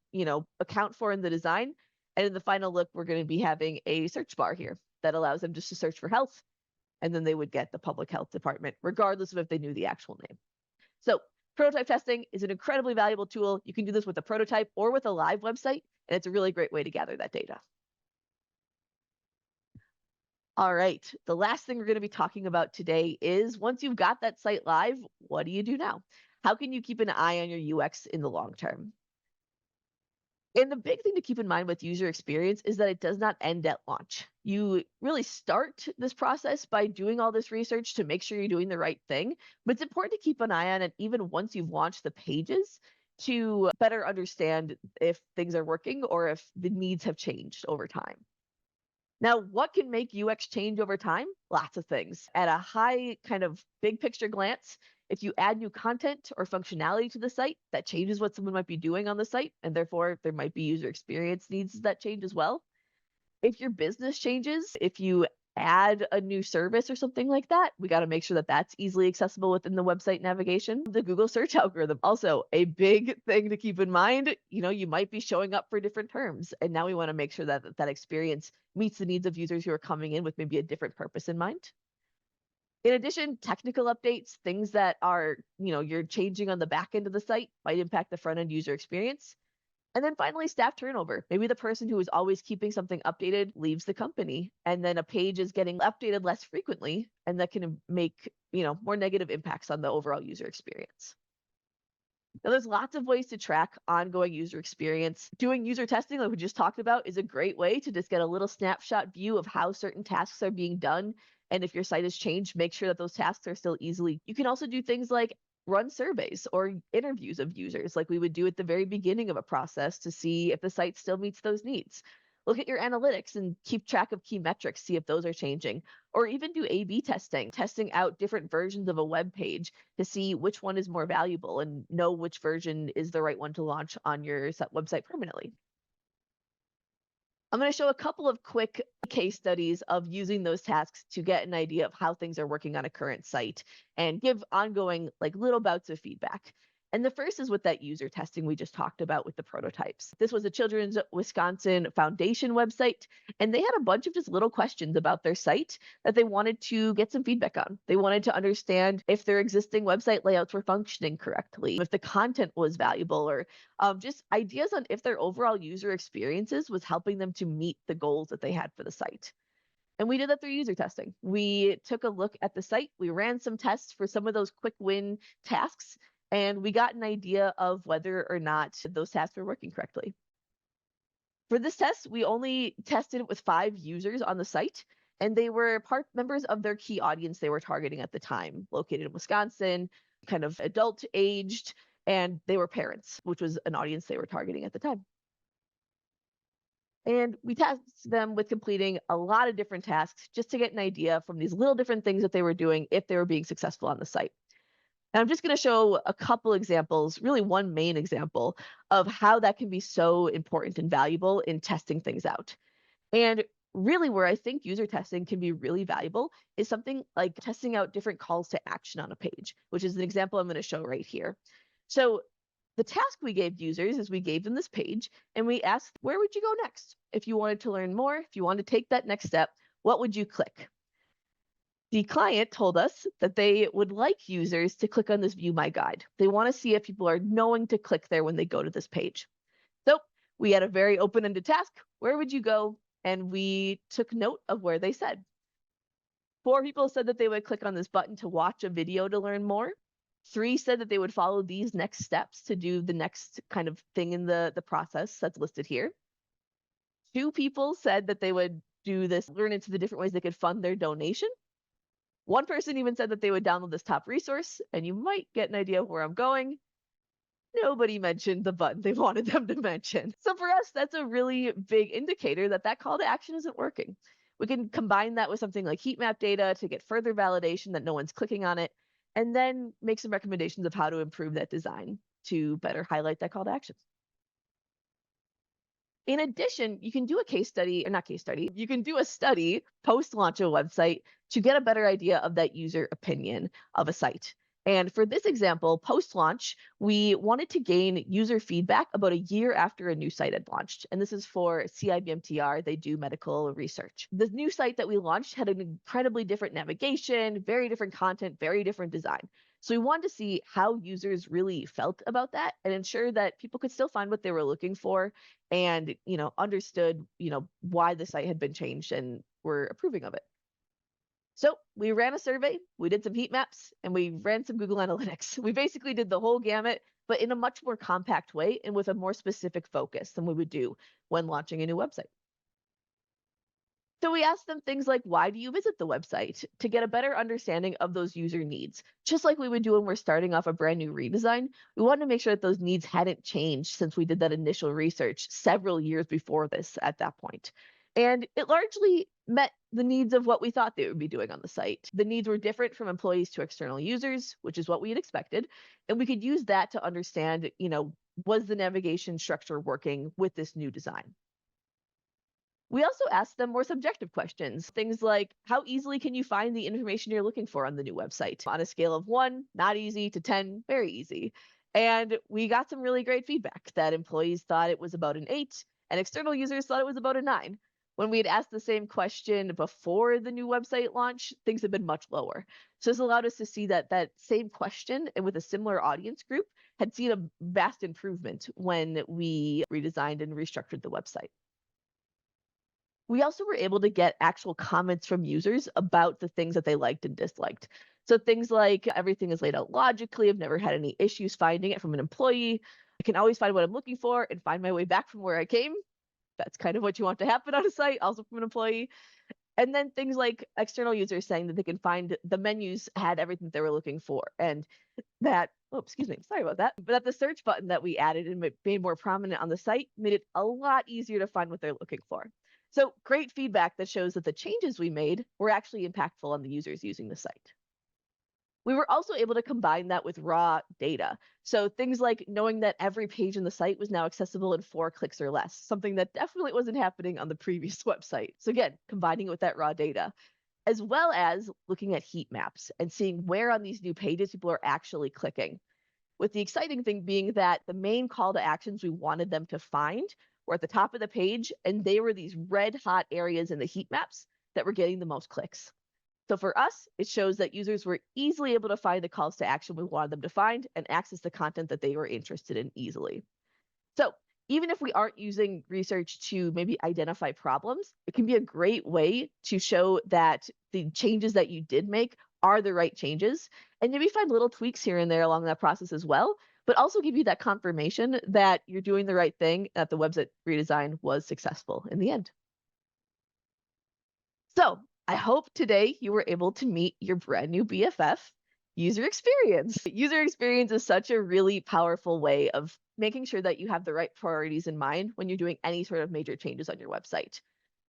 account for in the design. And in the final look, we're going to be having a search bar here that allows them just to search for health. And then they would get the public health department, regardless of if they knew the actual name. So prototype testing is an incredibly valuable tool. You can do this with a prototype or with a live website, and it's a really great way to gather that data. All right, the last thing we're going to be talking about today is, once you've got that site live, what do you do now? How can you keep an eye on your UX in the long term? And the big thing to keep in mind with user experience is that it does not end at launch. You really start this process by doing all this research to make sure you're doing the right thing, but it's important to keep an eye on it even once you've launched the pages to better understand if things are working or if the needs have changed over time. Now, what can make UX change over time? Lots of things. At a high kind of big picture glance, if you add new content or functionality to the site, that changes what someone might be doing on the site, and therefore there might be user experience needs that change as well. If your business changes, if you add a new service or something like that, we got to make sure that that's easily accessible within the website navigation. The Google search algorithm, also a big thing to keep in mind. You might be showing up for different terms, and now we want to make sure that that experience meets the needs of users who are coming in with maybe a different purpose in mind. In addition, technical updates, things that are, you're changing on the back end of the site might impact the front end user experience. And then finally, staff turnover. Maybe the person who is always keeping something updated leaves the company, and then a page is getting updated less frequently, and that can make, more negative impacts on the overall user experience. Now, there's lots of ways to track ongoing user experience. Doing user testing, like we just talked about, is a great way to just get a little snapshot view of how certain tasks are being done. And if your site has changed, make sure that those tasks are still easily. You can also do things like run surveys or interviews of users, like we would do at the very beginning of a process, to see if the site still meets those needs. Look at your analytics and keep track of key metrics, see if those are changing, or even do A/B testing, testing out different versions of a web page to see which one is more valuable and know which version is the right one to launch on your website permanently. I'm going to show a couple of quick case studies of using those tasks to get an idea of how things are working on a current site and give ongoing little bouts of feedback. And the first is with that user testing we just talked about with the prototypes. This was a Children's Wisconsin Foundation website, and they had a bunch of just little questions about their site that they wanted to get some feedback on. They wanted to understand if their existing website layouts were functioning correctly, if the content was valuable, or just ideas on if their overall user experiences was helping them to meet the goals that they had for the site. And we did that through user testing. We took a look at the site, we ran some tests for some of those quick win tasks, and we got an idea of whether or not those tasks were working correctly. For this test, we only tested it with 5 users on the site, and they were part members of their key audience they were targeting at the time, located in Wisconsin, kind of adult aged, and they were parents, which was an audience they were targeting at the time. And we tasked them with completing a lot of different tasks just to get an idea from these little different things that they were doing if they were being successful on the site. And I'm just going to show a couple examples, really one main example of how that can be so important and valuable in testing things out. And really, where I think user testing can be really valuable is something like testing out different calls to action on a page, which is an example I'm going to show right here. So the task we gave users is we gave them this page and we asked, where would you go next? If you wanted to learn more, if you wanted to take that next step, what would you click? The client told us that they would like users to click on this View My Guide. They want to see if people are knowing to click there when they go to this page. So we had a very open-ended task. Where would you go? And we took note of where they said. 4 people said that they would click on this button to watch a video to learn more. 3 said that they would follow these next steps to do the next kind of thing in the process that's listed here. 2 people said that they would do this, learn into the different ways they could fund their donation. 1 person even said that they would download this top resource, and you might get an idea of where I'm going. Nobody mentioned the button they wanted them to mention. So for us, that's a really big indicator that that call to action isn't working. We can combine that with something like heat map data to get further validation that no one's clicking on it, and then make some recommendations of how to improve that design to better highlight that call to action. In addition, you can do a case study, or not case study, you can do a study post-launch a website to get a better idea of that user opinion of a site. And for this example, post-launch, we wanted to gain user feedback about a year after a new site had launched. And this is for CIBMTR, they do medical research. The new site that we launched had an incredibly different navigation, very different content, very different design. So we wanted to see how users really felt about that and ensure that people could still find what they were looking for and, understood, why the site had been changed and were approving of it. So we ran a survey, we did some heat maps, and we ran some Google Analytics. We basically did the whole gamut, but in a much more compact way and with a more specific focus than we would do when launching a new website. So we asked them things like, why do you visit the website? To get a better understanding of those user needs. Just like we would do when we're starting off a brand new redesign, we wanted to make sure that those needs hadn't changed since we did that initial research several years before this at that point. And it largely met the needs of what we thought they would be doing on the site. The needs were different from employees to external users, which is what we had expected. And we could use that to understand, was the navigation structure working with this new design? We also asked them more subjective questions, things like, how easily can you find the information you're looking for on the new website? On a scale of 1, not easy, to 10, very easy. And we got some really great feedback that employees thought it was about an 8 and external users thought it was about a 9. When we had asked the same question before the new website launch, things had been much lower. So this allowed us to see that that same question and with a similar audience group had seen a vast improvement when we redesigned and restructured the website. We also were able to get actual comments from users about the things that they liked and disliked. So things like everything is laid out logically. I've never had any issues finding it from an employee. I can always find what I'm looking for and find my way back from where I came. That's kind of what you want to happen on a site, also from an employee. And then things like external users saying that they can find the menus had everything they were looking for and that Oh, excuse me. Sorry about that. But that the search button that we added and made more prominent on the site made it a lot easier to find what they're looking for. So great feedback that shows that the changes we made were actually impactful on the users using the site. We were also able to combine that with raw data. So things like knowing that every page in the site was now accessible in 4 clicks or less, something that definitely wasn't happening on the previous website. So again, combining it with that raw data, as well as looking at heat maps and seeing where on these new pages people are actually clicking. With the exciting thing being that the main call to actions we wanted them to find were at the top of the page, and they were these red hot areas in the heat maps that were getting the most clicks. So for us, it shows that users were easily able to find the calls to action we wanted them to find and access the content that they were interested in easily. So even if we aren't using research to maybe identify problems, it can be a great way to show that the changes that you did make are the right changes, and maybe find little tweaks here and there along that process as well, but also give you that confirmation that you're doing the right thing, that the website redesign was successful in the end. So I hope today you were able to meet your brand new BFF, user experience. User experience is such a really powerful way of making sure that you have the right priorities in mind when you're doing any sort of major changes on your website.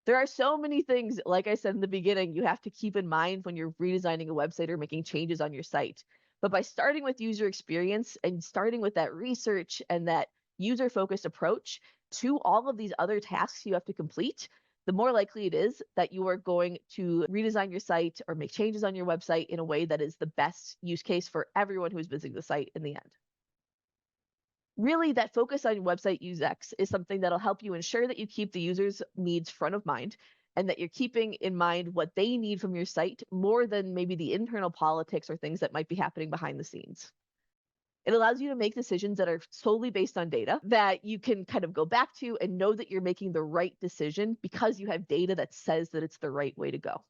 There are so many things, like I said in the beginning, you have to keep in mind when you're redesigning a website or making changes on your site. But by starting with user experience and starting with that research and that user focused approach to all of these other tasks you have to complete, the more likely it is that you are going to redesign your site or make changes on your website in a way that is the best use case for everyone who's visiting the site in the end. Really, that focus on website UX is something that'll help you ensure that you keep the user's needs front of mind and that you're keeping in mind what they need from your site more than maybe the internal politics or things that might be happening behind the scenes. It allows you to make decisions that are solely based on data that you can kind of go back to and know that you're making the right decision because you have data that says that it's the right way to go.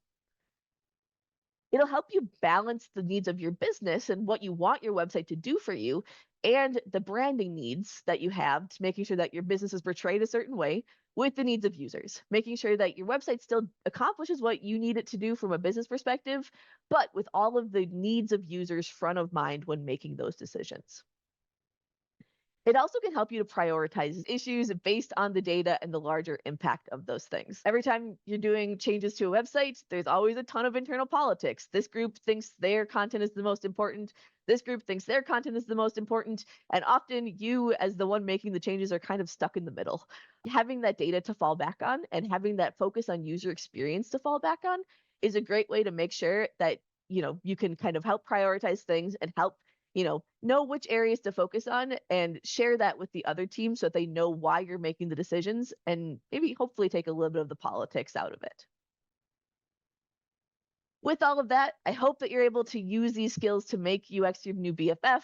It'll help you balance the needs of your business and what you want your website to do for you and the branding needs that you have to making sure that your business is portrayed a certain way with the needs of users, making sure that your website still accomplishes what you need it to do from a business perspective, but with all of the needs of users front of mind when making those decisions. It also can help you to prioritize issues based on the data and the larger impact of those things. Every time you're doing changes to a website, there's always a ton of internal politics. This group thinks their content is the most important. This group thinks their content is the most important. And often you, as the one making the changes, are kind of stuck in the middle. Having that data to fall back on and having that focus on user experience to fall back on is a great way to make sure that you can kind of help prioritize things and help know which areas to focus on and share that with the other team so that they know why you're making the decisions and maybe hopefully take a little bit of the politics out of it. With all of that, I hope that you're able to use these skills to make UX your new BFF.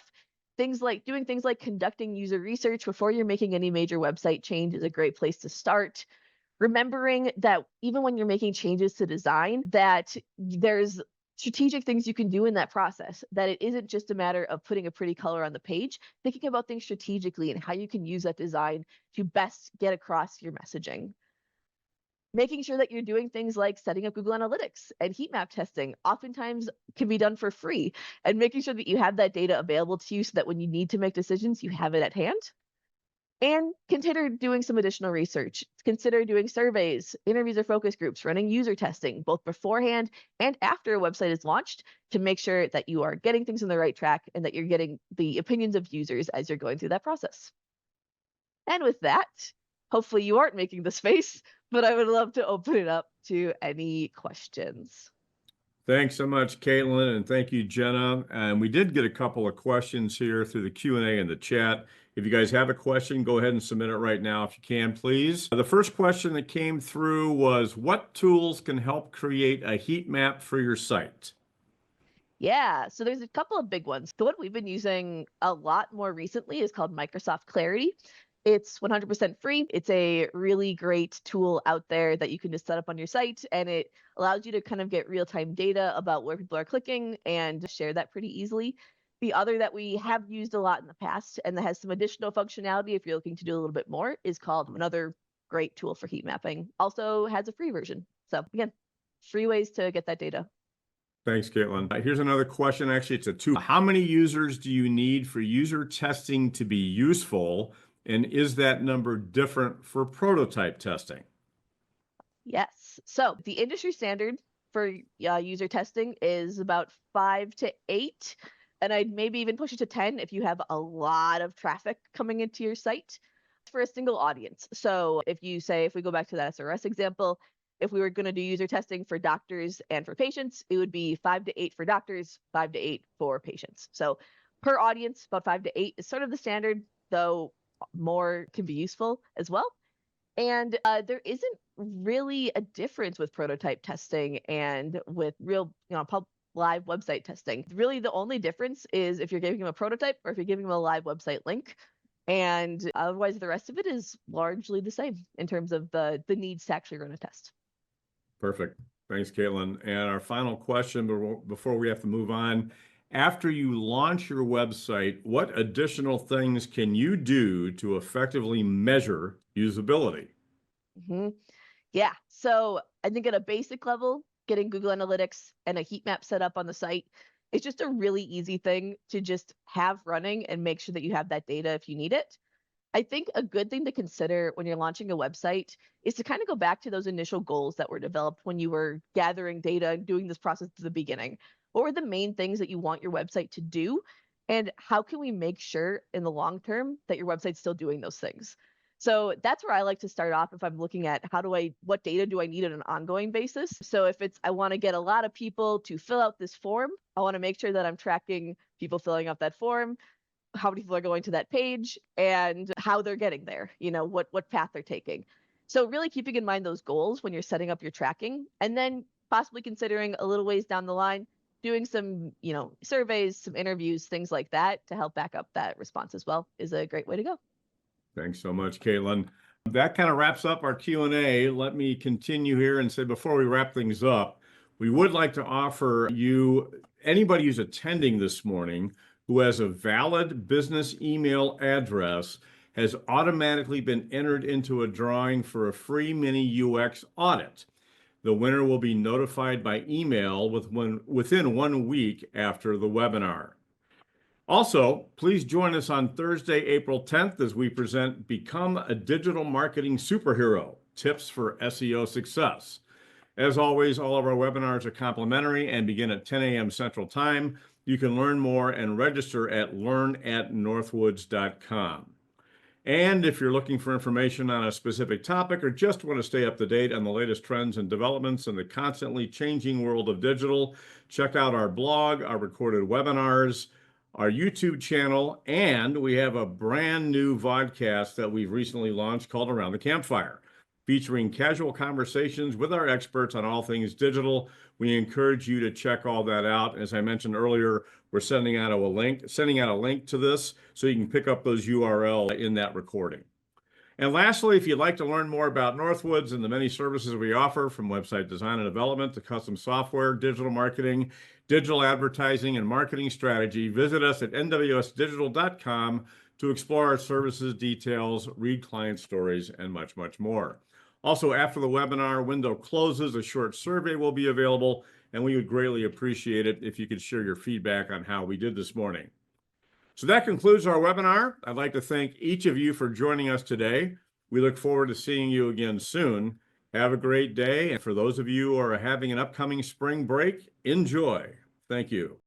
Doing things like conducting user research before you're making any major website change is a great place to start. Remembering that even when you're making changes to design, that there's strategic things you can do in that process, that it isn't just a matter of putting a pretty color on the page, thinking about things strategically and how you can use that design to best get across your messaging. Making sure that you're doing things like setting up Google Analytics and heat map testing oftentimes can be done for free, and making sure that you have that data available to you so that when you need to make decisions, you have it at hand. And consider doing some additional research. Consider doing surveys, interviews, or focus groups, running user testing, both beforehand and after a website is launched to make sure that you are getting things on the right track and that you're getting the opinions of users as you're going through that process. And with that, hopefully you aren't making the space, but I would love to open it up to any questions. Thanks so much, Caitlin, and thank you, Jenna. And we did get a couple of questions here through the Q&A in the chat. If you guys have a question, go ahead and submit it right now if you can, please. The first question that came through was, what tools can help create a heat map for your site? Yeah, so there's a couple of big ones. The one we've been using a lot more recently is called Microsoft Clarity. It's 100% free. It's a really great tool out there that you can just set up on your site, and it allows you to kind of get real-time data about where people are clicking and share that pretty easily. The other that we have used a lot in the past and that has some additional functionality if you're looking to do a little bit more is called another great tool for heat mapping. Also has a free version. So again, free ways to get that data. Thanks, Caitlin. Here's another question. Actually, it's a two. How many users do you need for user testing to be useful? And is that number different for prototype testing? Yes. So the industry standard for user testing is about 5 to 8. And I'd maybe even push it to 10 if you have a lot of traffic coming into your site for a single audience. So if you say, if we go back to that SRS example, if we were going to do user testing for doctors and for patients, it would be 5 to 8 for doctors, 5 to 8 for patients. So per audience, about 5 to 8 is sort of the standard, though more can be useful as well. And there isn't really a difference with prototype testing and with real, live website testing. Really, the only difference is if you're giving them a prototype or if you're giving them a live website link. And otherwise, the rest of it is largely the same in terms of the needs to actually run a test. Perfect. Thanks, Caitlin. And our final question before we have to move on. After you launch your website, what additional things can you do to effectively measure usability? hmm Yeah. So I think at a basic level, getting Google Analytics and a heat map set up on the site is just a really easy thing to just have running and make sure that you have that data if you need it. I think a good thing to consider when you're launching a website is to kind of go back to those initial goals that were developed when you were gathering data and doing this process at the beginning. What were the main things that you want your website to do? And how can we make sure in the long term that your website's still doing those things? So that's where I like to start off if I'm looking at what data do I need on an ongoing basis? So if it's, I want to get a lot of people to fill out this form, I want to make sure that I'm tracking people filling out that form, how many people are going to that page, and how they're getting there, what path they're taking. So really keeping in mind those goals when you're setting up your tracking, and then possibly considering a little ways down the line doing some, surveys, some interviews, things like that to help back up that response as well is a great way to go. Thanks so much, Caitlin. That kind of wraps up our Q&A. Let me continue here and say before we wrap things up, we would like to offer you, anybody who's attending this morning who has a valid business email address has automatically been entered into a drawing for a free mini UX audit. The winner will be notified by email within 1 week after the webinar. Also, please join us on Thursday, April 10th, as we present Become a Digital Marketing Superhero, Tips for SEO Success. As always, all of our webinars are complimentary and begin at 10 a.m. Central Time. You can learn more and register at learn@northwoods.com. And if you're looking for information on a specific topic or just want to stay up to date on the latest trends and developments in the constantly changing world of digital, check out our blog, our recorded webinars, our YouTube channel, and we have a brand new vodcast that we've recently launched called Around the Campfire, featuring casual conversations with our experts on all things digital. We encourage you to check all that out. As I mentioned earlier, we're sending out a link to this so you can pick up those URL in that recording. And lastly, if you'd like to learn more about Northwoods and the many services we offer, from website design and development to custom software, digital marketing, digital advertising, and marketing strategy, visit us at nwsdigital.com to explore our services details, read client stories, and much, much more. Also, after the webinar window closes, a short survey will be available, and we would greatly appreciate it if you could share your feedback on how we did this morning. So that concludes our webinar. I'd like to thank each of you for joining us today. We look forward to seeing you again soon. Have a great day. And for those of you who are having an upcoming spring break, enjoy. Thank you.